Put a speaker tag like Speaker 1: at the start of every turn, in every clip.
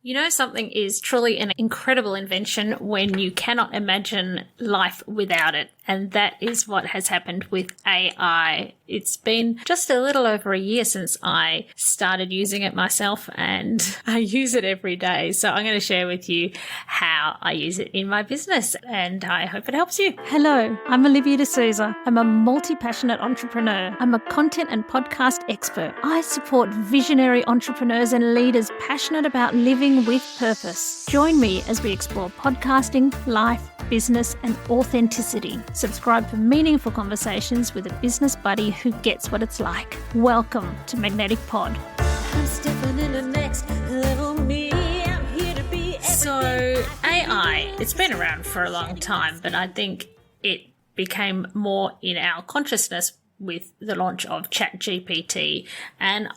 Speaker 1: You know, something is truly an incredible invention when you cannot imagine life without it. And that is what has happened with AI. It's been just a little over a year since I started using it myself, and I use it every day. So I'm going to share with you how I use it in my business, and I hope it helps you.
Speaker 2: Hello, I'm Olivia D'Souza. I'm a multi-passionate entrepreneur. I'm a content and podcast expert. I support visionary entrepreneurs and leaders passionate about living with purpose. Join me as we explore podcasting, life, business, and authenticity. Subscribe for meaningful conversations with a business buddy who gets what it's like. Welcome to Magnetic Pod.
Speaker 1: I'm stepping in the next level me. I'm here to be everything. So AI, it's been around for a long time, but I think it became more in our consciousness with the launch of ChatGPT. And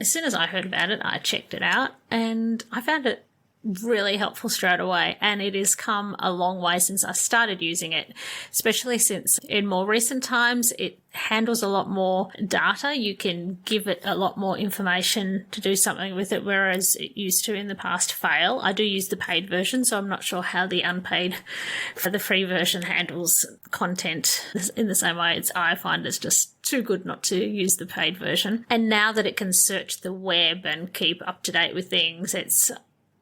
Speaker 1: as soon as I heard about it, I checked it out and I found it really helpful straight away, and it has come a long way since I started using it, especially since in more recent times it handles a lot more data. You can give it a lot more information to do something with it, whereas it used to in the past fail. I do use the paid version, so I'm not sure how the unpaid for the free version handles content in the same way. I find it's just too good not to use the paid version. And now that it can search the web and keep up to date with things, it's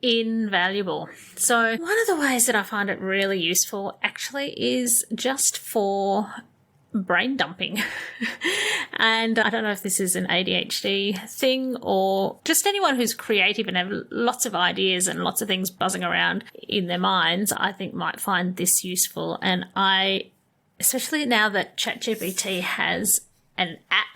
Speaker 1: invaluable. So one of the ways that I find it really useful actually is just for brain dumping. And I don't know if this is an ADHD thing or just anyone who's creative and have lots of ideas and lots of things buzzing around in their minds, I think might find this useful. And especially now that ChatGPT has an app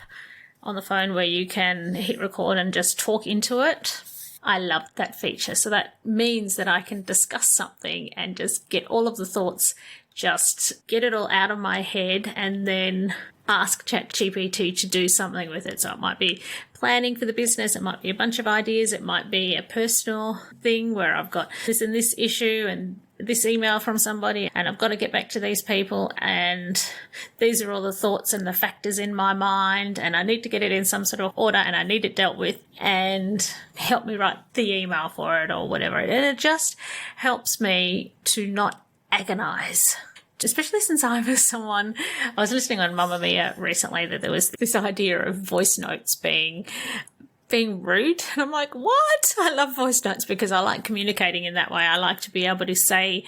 Speaker 1: on the phone where you can hit record and just talk into it, I love that feature. So that means that I can discuss something and just get all of the thoughts, just get it all out of my head and then ask ChatGPT to do something with it. So it might be planning for the business, it might be a bunch of ideas, it might be a personal thing where I've got this and this issue and this email from somebody and I've got to get back to these people and these are all the thoughts and the factors in my mind and I need to get it in some sort of order and I need it dealt with, and help me write the email for it or whatever. And it just helps me to not agonize. Especially since I was listening on Mamma Mia recently that there was this idea of voice notes being rude. And I'm like, what? I love voice notes because I like communicating in that way. I like to be able to say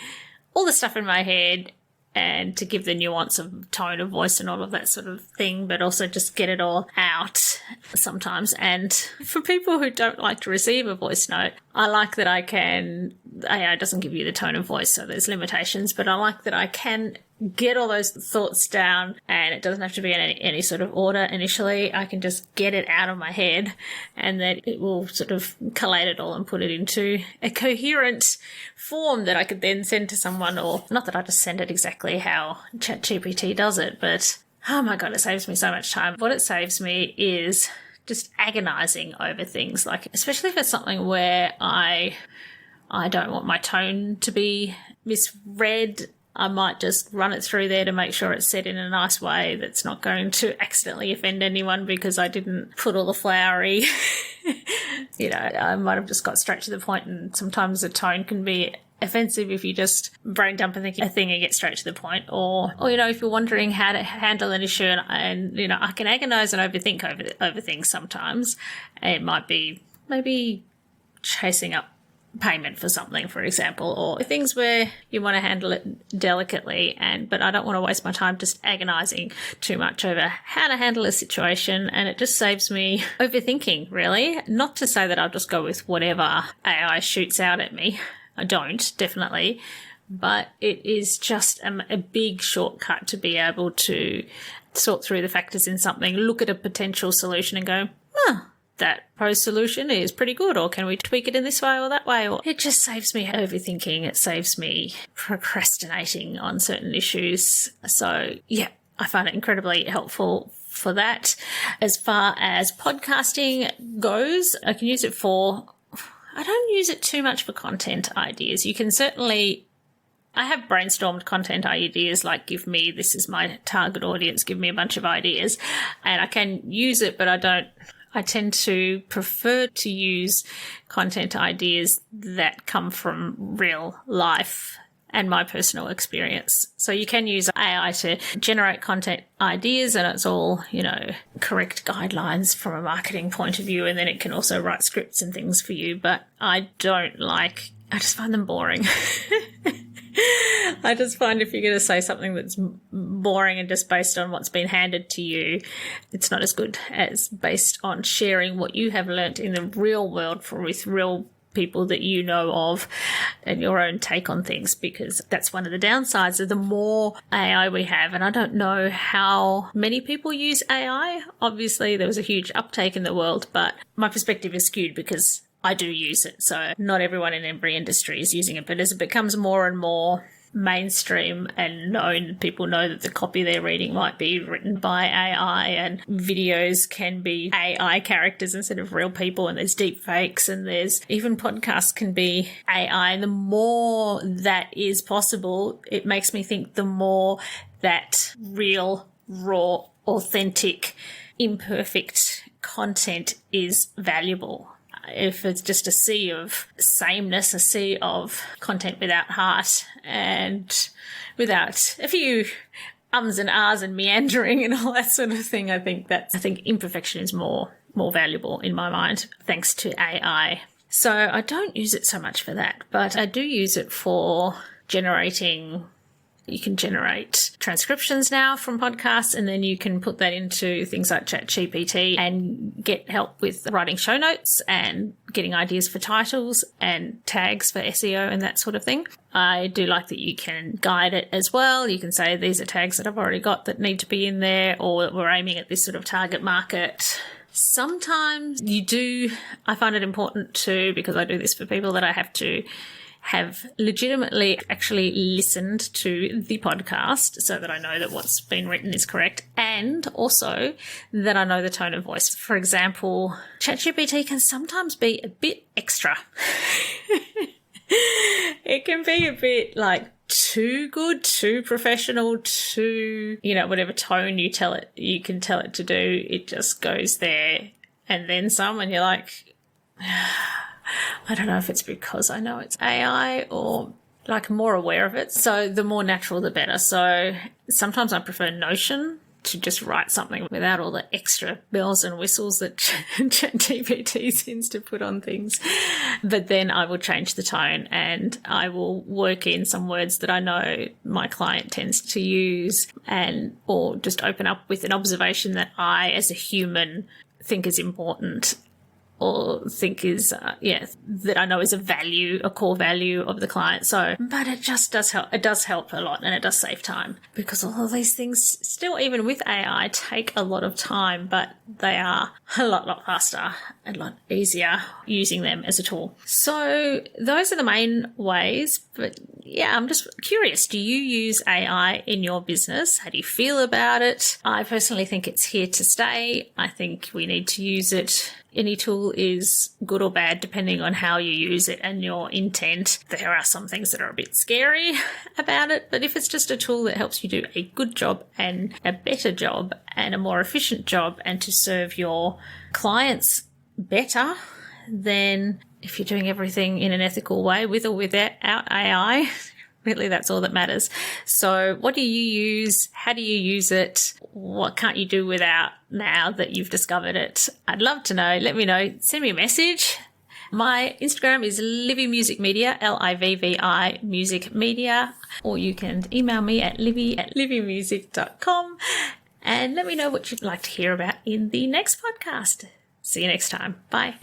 Speaker 1: all the stuff in my head and to give the nuance of tone of voice and all of that sort of thing, but also just get it all out sometimes. And for people who don't like to receive a voice note, I like that AI doesn't give you the tone of voice, so there's limitations, but I like that I can get all those thoughts down and it doesn't have to be in any sort of order initially. I can just get it out of my head and then it will sort of collate it all and put it into a coherent form that I could then send to someone, or not that I just send it exactly how ChatGPT does it, but oh my God, it saves me so much time. What it saves me is just agonizing over things, like especially if it's something where I don't want my tone to be misread. I might just run it through there to make sure it's said in a nice way that's not going to accidentally offend anyone because I didn't put all the flowery, I might have just got straight to the point, and sometimes the tone can be offensive if you just brain dump a thing and get straight to the point. Or if you're wondering how to handle an issue and I can agonize and overthink over things sometimes. It might be maybe chasing up payment for something, for example, or things where you want to handle it delicately, but I don't want to waste my time just agonizing too much over how to handle a situation, and it just saves me overthinking, really. Not to say that I'll just go with whatever AI shoots out at me. I don't, definitely, but it is just a big shortcut to be able to sort through the factors in something, look at a potential solution and go, that proposed solution is pretty good, or can we tweak it in this way or that way? Or it just saves me overthinking. It saves me procrastinating on certain issues. So yeah, I find it incredibly helpful for that. As far as podcasting goes, I can use it I don't use it too much for content ideas. You can certainly, I have brainstormed content ideas like this is my target audience, give me a bunch of ideas, and I can use it, but I I tend to prefer to use content ideas that come from real life and my personal experience. So you can use AI to generate content ideas, and it's all, correct guidelines from a marketing point of view. And then it can also write scripts and things for you. But I just find them boring. I just find if you're going to say something that's boring and just based on what's been handed to you, it's not as good as based on sharing what you have learnt in the real world with real people that you know of and your own take on things, because that's one of the downsides of the more AI we have. And I don't know how many people use AI. Obviously, there was a huge uptake in the world, but my perspective is skewed because I do use it. So not everyone in every industry is using it, but as it becomes more and more mainstream and known, people know that the copy they're reading might be written by AI, and videos can be AI characters instead of real people, and there's deep fakes, and there's even podcasts can be AI. And the more that is possible, it makes me think the more that real, raw, authentic, imperfect content is valuable. If it's just a sea of sameness, a sea of content without heart and without a few ums and ahs and meandering and all that sort of thing, I think imperfection is more valuable in my mind, thanks to AI. So I don't use it so much for that, but I do use it for generating. You can generate transcriptions now from podcasts, and then you can put that into things like ChatGPT and get help with writing show notes and getting ideas for titles and tags for SEO and that sort of thing. I do like that you can guide it as well. You can say these are tags that I've already got that need to be in there, or we're aiming at this sort of target market. Sometimes I find it important too, because I do this for people, that I have to have legitimately actually listened to the podcast so that I know that what's been written is correct, and also that I know the tone of voice. For example, ChatGPT can sometimes be a bit extra. It can be a bit like too good, too professional, too, whatever tone you can tell it to do, it just goes there and then some, and you're like, I don't know if it's because I know it's AI or like more aware of it. So the more natural, the better. So sometimes I prefer Notion to just write something without all the extra bells and whistles that ChatGPT seems to put on things. But then I will change the tone and I will work in some words that I know my client tends to use, or just open up with an observation that I, as a human, think is important, or think is, that I know is a core value of the client. So, but it just does help. It does help a lot, and it does save time, because all of these things still, even with AI, take a lot of time, but they are a lot faster, a lot easier using them as a tool. So those are the main ways. But yeah, I'm just curious. Do you use AI in your business? How do you feel about it? I personally think it's here to stay. I think we need to use it. Any tool is good or bad depending on how you use it and your intent. There are some things that are a bit scary about it, but if it's just a tool that helps you do a good job and a better job and a more efficient job and to serve your clients better, then if you're doing everything in an ethical way, with or without AI, really, that's all that matters. So what do you use? How do you use it? What can't you do without now that you've discovered it? I'd love to know. Let me know. Send me a message. My Instagram is Livy Music Media, LIVVI Music Media, or you can email me at livy@livymusic.com and let me know what you'd like to hear about in the next podcast. See you next time. Bye.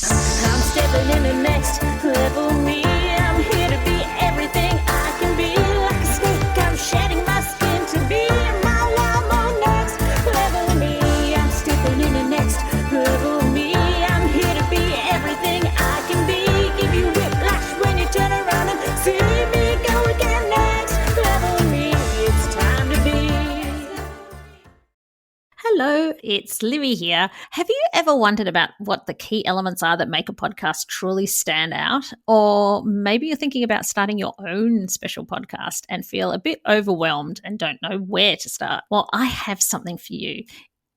Speaker 1: I'm stepping in the next level me. I'm here to be everything I can be. Like a snake, I'm shedding my skin to be my wild next level me. I'm stepping in the next level me. I'm here to be everything I can be. Give you whiplash when you turn around and see me go again. Next level me. It's time to be. Hello, it's Livy here. Have you ever wondered about what the key elements are that make a podcast truly stand out? Or maybe you're thinking about starting your own special podcast and feel a bit overwhelmed and don't know where to start. Well, I have something for you.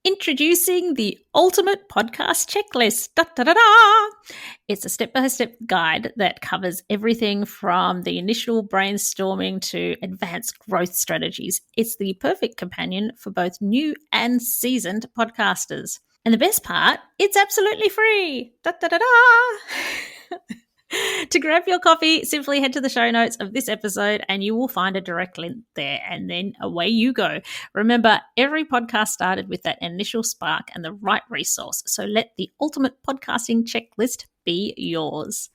Speaker 1: Introducing the ultimate podcast checklist. Da, da, da, da. It's a step-by-step guide that covers everything from the initial brainstorming to advanced growth strategies. It's the perfect companion for both new and seasoned podcasters. And the best part, it's absolutely free. Da, da, da, da. To grab your copy, simply head to the show notes of this episode and you will find a direct link there, and then away you go. Remember, every podcast started with that initial spark and the right resource, so let the ultimate podcasting checklist be yours.